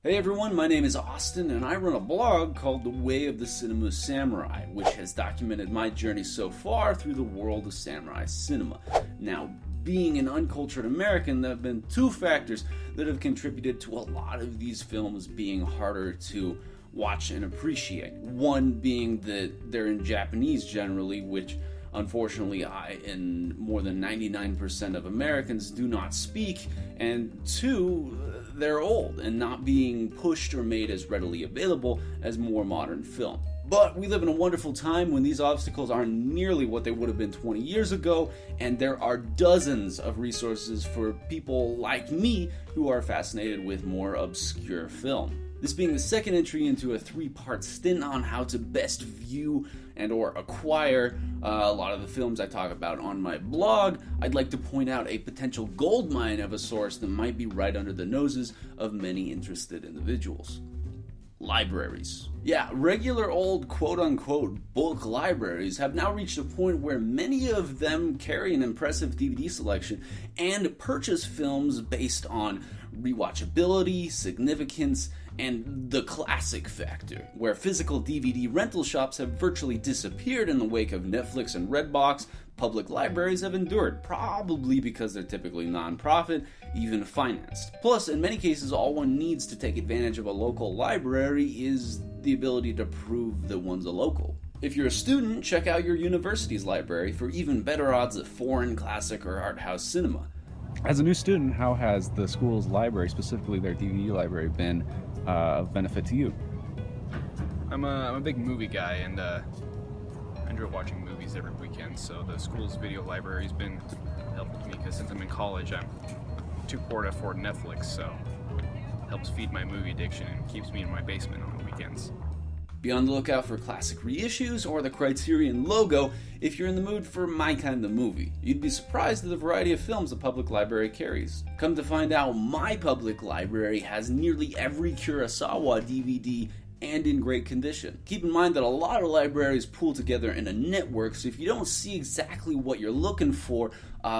Hey everyone, my name is Austin and I run a blog called The Way of the Cinema Samurai, which has documented my journey so far through the world of samurai cinema. Now, being an uncultured American, there have been two factors that have contributed to a lot of these films being harder to watch and appreciate. One being that they're in Japanese generally, which unfortunately I and more than 99% of Americans do not speak, and two, they're old and not being pushed or made as readily available as more modern film. But we live in a wonderful time when these obstacles aren't nearly what they would have been 20 years ago, and there are dozens of resources for people like me who are fascinated with more obscure film. This being the second entry into a three-part stint on how to best view and or acquire a lot of the films I talk about on my blog, I'd like to point out a potential goldmine of a source that might be right under the noses of many interested individuals. Libraries. Yeah, regular old quote-unquote book libraries have now reached a point where many of them carry an impressive DVD selection and purchase films based on rewatchability, significance, and the classic factor, where physical DVD rental shops have virtually disappeared in the wake of Netflix and Redbox. Public libraries have endured, probably because they're typically non-profit, even financed. Plus, in many cases, all one needs to take advantage of a local library is the ability to prove that one's a local. If you're a student, check out your university's library for even better odds at foreign, classic, or art house cinema. As a new student, how has the school's library, specifically their DVD library, been of benefit to you? I'm a big movie guy, and I enjoy watching movies every weekend, so the school's video library has been helpful to me because since I'm in college, I'm too poor to afford Netflix, so it helps feed my movie addiction and keeps me in my basement on the weekends. Be on the lookout for classic reissues or the Criterion logo if you're in the mood for my kind of movie. You'd be surprised at the variety of films the public library carries. Come to find out, my public library has nearly every Kurosawa DVD and in great condition. Keep in mind that a lot of libraries pool together in a network, so if you don't see exactly what you're looking for,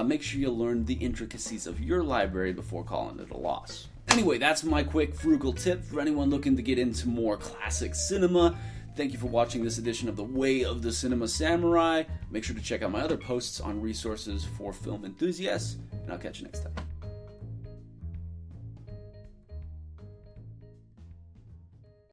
make sure you learn the intricacies of your library before calling it a loss. Anyway, that's my quick frugal tip for anyone looking to get into more classic cinema. Thank you for watching this edition of The Way of the Cinema Samurai. Make sure to check out my other posts on resources for film enthusiasts, and I'll catch you next time.